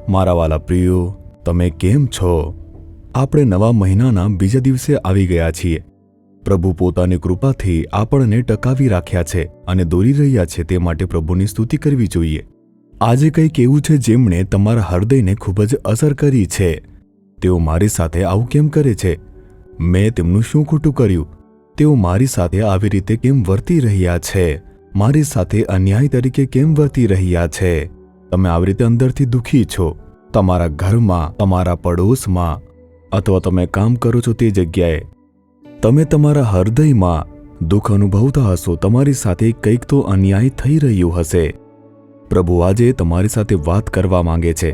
મારા વાલા પ્રિયો, તમે કેમ છો? આપણે નવા મહિનાના બીજા દિવસે આવી ગયા છીએ. પ્રભુ પોતાની કૃપાથી આપણને ટકાવી રાખ્યા છે અને દોરી રહ્યા છે, તે માટે પ્રભુની સ્તુતિ કરવી જોઈએ. આજે કંઈક એવું છે જેમણે તમારા હૃદયને ખૂબ જ અસર કરી છે. તેઓ મારી સાથે આવું કેમ કરે છે? મેં તેમનું શું ખોટું કર્યું? તેઓ મારી સાથે આવી રીતે કેમ વર્તી રહ્યા છે? મારી સાથે અન્યાય તરીકે કેમ વર્તી રહ્યા છે? તમે આવી રીતે અંદરથી દુઃખી છો. તમારા ઘરમાં, તમારા પડોશમાં, અથવા તમે કામ કરો છો તે જગ્યાએ તમે તમારા હૃદયમાં દુઃખ અનુભવતા હશો. તમારી સાથે કંઈક તો અન્યાય થઈ રહ્યું હશે. પ્રભુ આજે તમારી સાથે વાત કરવા માંગે છે.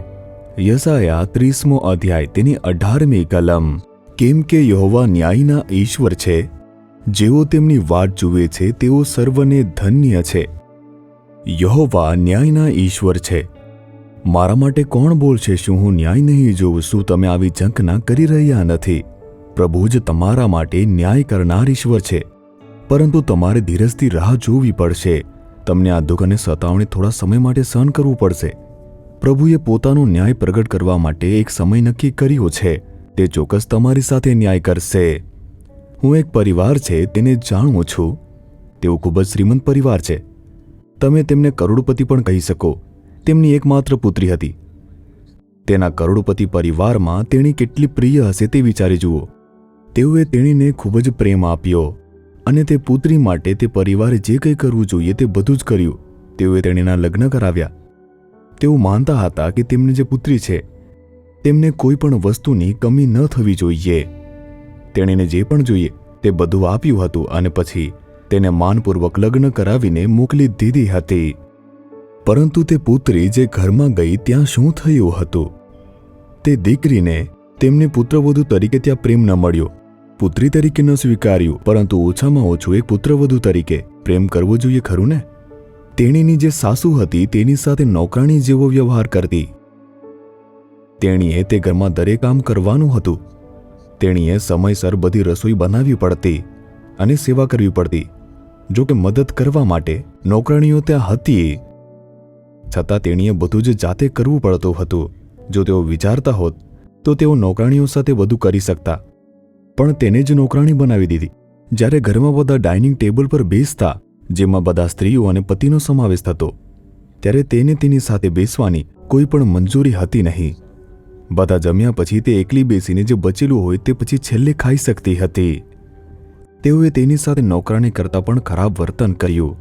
યશાયા 30મો અધ્યાય તેની 18મી કલમ. કેમ કે યહોવા ન્યાયના ઈશ્વર છે, જેઓ તેમની વાટ જુએ છે તેઓ સર્વને ધન્ય છે. યહોવા ન્યાયના ઈશ્વર છે. મારા માટે કોણ બોલશે? શું હું ન્યાય નહીં જોઉં? શું તમે આવી ઝંખના કરી રહ્યા નથી? પ્રભુ જ તમારા માટે ન્યાય કરનાર ઈશ્વર છે, પરંતુ તમારે ધીરજથી રાહ જોવી પડશે. તમને આ દુઃખ અને સતાવણી થોડા સમય માટે સહન કરવું પડશે. પ્રભુએ પોતાનો ન્યાય પ્રગટ કરવા માટે એક સમય નક્કી કર્યો છે. તે ચોક્કસ તમારી સાથે ન્યાય કરશે. હું એક પરિવાર છે તેને જાણું છું. તેઓ ખૂબ જ શ્રીમંત પરિવાર છે. તમે તેમને કરોડપતિ પણ કહી શકો. તેમની એકમાત્ર પુત્રી હતી. તેના કરોડપતિ પરિવારમાં તેણી કેટલી પ્રિય હશે તે વિચારી જુઓ. તેઓએ તેણીને ખૂબ જ પ્રેમ આપ્યો અને તે પુત્રી માટે તે પરિવારે જે કંઈ કરવું જોઈએ તે બધું જ કર્યું. તેઓએ તેણીના લગ્ન કરાવ્યા. તેઓ માનતા હતા કે તેમની જે પુત્રી છે તેમને કોઈ પણ વસ્તુની કમી ન થવી જોઈએ. તેણીને જે પણ જોઈએ તે બધું આપ્યું હતું અને પછી તેને માનપૂર્વક લગ્ન કરાવીને મોકલી દીધી હતી. પરંતુ તે પુત્રી જે ઘરમાં ગઈ ત્યાં શું થયું હતું? તે દીકરીને તેમની પુત્રવધુ તરીકે ત્યાં પ્રેમ ન મળ્યો. પુત્રી તરીકે ન સ્વીકાર્યું, પરંતુ ઓછામાં ઓછું એક પુત્રવધુ તરીકે પ્રેમ કરવો જોઈએ, ખરું ને? તેણીની જે સાસુ હતી તેની સાથે નોકરાણી જેવો વ્યવહાર કરતી. તેણીએ તે ઘરમાં દરેક કામ કરવાનું હતું. તેણીએ સમયસર બધી રસોઈ બનાવવી પડતી અને સેવા કરવી પડતી. જો કે મદદ કરવા માટે નોકરાણીઓ ત્યાં હતી, છતાં તેણીએ બધું જ જાતે કરવું પડતું હતું. જો તેઓ વિચારતા હોત તો તેઓ નોકરાણીઓ સાથે બધું કરી શકતા, પણ તેને જ નોકરાણી બનાવી દીધી. જ્યારે ઘરમાં બધા ડાઇનિંગ ટેબલ પર બેસતા, જેમાં બધા સ્ત્રીઓ અને પતિનો સમાવેશ થતો, ત્યારે તેને તેની સાથે બેસવાની કોઈ પણ મંજૂરી હતી નહીં. બધા જમ્યા પછી તે એકલી બેસીને જે બચેલું હોય તે પછી છેલ્લે ખાઈ શકતી હતી. તેઓએ તેની સાથે નોકરાણી કરતાં પણ ખરાબ વર્તન કર્યું.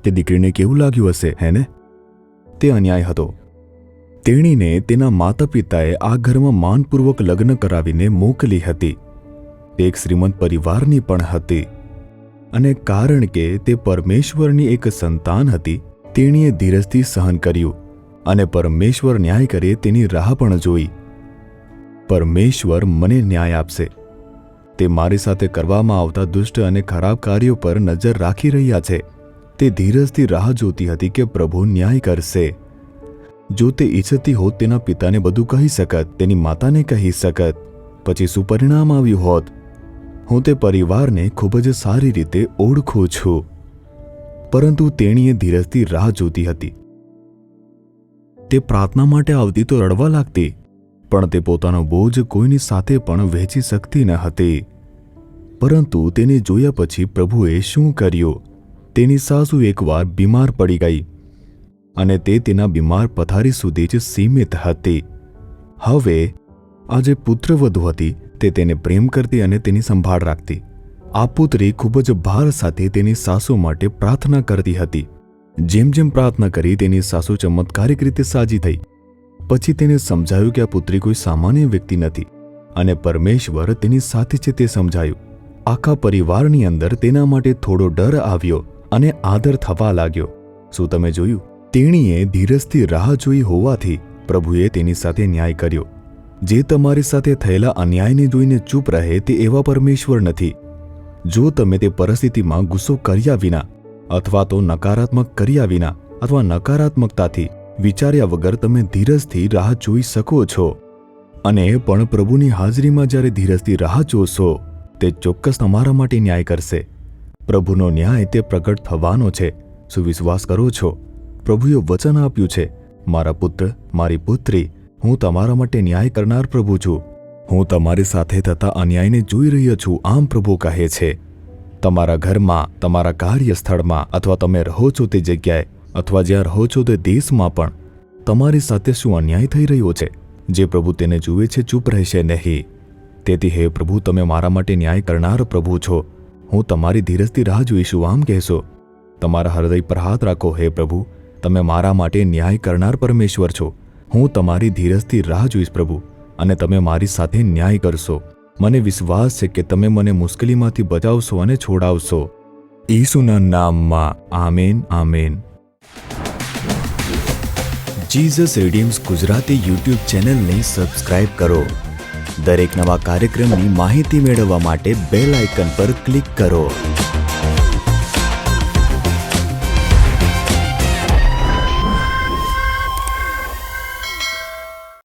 તે દીકરીને કેવું લાગ્યું હશે, હે ને? તે અન્યાય હતો. તેણીને તેના માતા પિતાએ આ ઘરમાં માનપૂર્વક લગ્ન કરાવીને મોકલી હતી. તે એક શ્રીમંત પરિવારની પણ હતી અને કારણ કે તે પરમેશ્વરની એક સંતાન હતી, તેણીએ ધીરજથી સહન કર્યું અને પરમેશ્વર ન્યાય કરે તેની રાહ પણ જોઈ. પરમેશ્વર મને ન્યાય આપશે. તે મારી સાથે કરવામાં આવતા દુષ્ટ અને ખરાબ કાર્યો પર નજર રાખી રહ્યા છે. તે ધીરજથી રાહ જોતી હતી કે પ્રભુ ન્યાય કરશે. જો તે ઈચ્છતી હોત તેના પિતાને બધું કહી શકત, તેની માતાને કહી શકત, પછી શું પરિણામ આવ્યું હોત? હું તે પરિવારને ખૂબ જ સારી રીતે ઓળખું છું. પરંતુ તેણીએ ધીરજથી રાહ જોતી હતી. તે પ્રાર્થના માટે આવતી તો રડવા લાગતી, પણ તે પોતાનો બોજ કોઈની સાથે પણ વહેંચી શકતી ન હતી. પરંતુ તેને જોયા પછી પ્રભુએ શું કર્યું? તેની સાસુ એકવાર બીમાર પડી ગઈ અને તે તેના બીમાર પથારી સુધી જ સીમિત હતી. હવે આ જે પુત્રવધુ હતી તે તેને પ્રેમ કરતી અને તેની સંભાળ રાખતી. આ પુત્રી ખૂબ જ ભાર સાથે તેની સાસુ માટે પ્રાર્થના કરતી હતી. જેમ જેમ પ્રાર્થના કરી તેની સાસુ ચમત્કારિક રીતે સાજી થઈ. પછી તેને સમજાયું કે આ પુત્રી કોઈ સામાન્ય વ્યક્તિ નથી અને પરમેશ્વર તેની સાથે છે તે સમજાયું. આખા પરિવારની અંદર તેના માટે થોડો ડર આવ્યો અને આદર થવા લાગ્યો. શું તમે જોયું? તેણીએ ધીરજથી રાહ જોઈ હોવાથી પ્રભુએ તેની સાથે ન્યાય કર્યો. જે તમારી સાથે થયેલા અન્યાયને જોઈને ચૂપ રહે તે એવા પરમેશ્વર નથી. જો તમે તે પરિસ્થિતિમાં ગુસ્સો કર્યા વિના અથવા તો નકારાત્મક કર્યા વિના અથવા નકારાત્મકતાથી વિચાર્યા વગર તમે ધીરજથી રાહ જોઈ શકો છો અને પણ પ્રભુની હાજરીમાં જ્યારે ધીરજથી રાહ જોશો તે ચોક્કસ તમારા માટે ન્યાય કરશે. પ્રભુનો ન્યાય તે પ્રગટ થવાનો છે. શું વિશ્વાસ કરો છો? પ્રભુએ વચન આપ્યું છે, મારા પુત્ર, મારી પુત્રી, હું તમારા માટે ન્યાય કરનાર પ્રભુ છું. હું તમારી સાથે થતા અન્યાયને જોઈ રહ્યો છું, આમ પ્રભુ કહે છે. તમારા ઘરમાં, તમારા કાર્યસ્થળમાં અથવા તમે રહો છો તે જગ્યાએ અથવા જ્યાં રહો છો તે દેશમાં પણ તમારી સાથે શું અન્યાય થઈ રહ્યો છે? જે પ્રભુ તેને જુએ છે ચૂપ રહેશે નહીં. તેથી હે પ્રભુ, તમે મારા માટે ન્યાય કરનાર પ્રભુ છો. હું તમારી ધીરજથી રાહ જોઈશું, આમ કહેશો. તમારા હૃદય પર હાથ રાખો. હે પ્રભુ, તમે મારા માટે ન્યાય કરનાર પરમેશ્વર છો. હું તમારી ધીરજથી રાહ જોઈશ પ્રભુ, અને તમે મારી સાથે ન્યાય કરશો. મને વિશ્વાસ છે કે તમે મને મુશ્કેલીમાંથી બચાવશો અને છોડાવશો. ઈસુના નામમાં આમેન, આમેન. જીસસ રીડીમ્સ ગુજરાતી યુટ્યુબ ચેનલને સબસ્ક્રાઇબ કરો. દરેક નવા કાર્યક્રમની માહિતી મેળવવા માટે બેલ આઇકન પર ક્લિક કરો.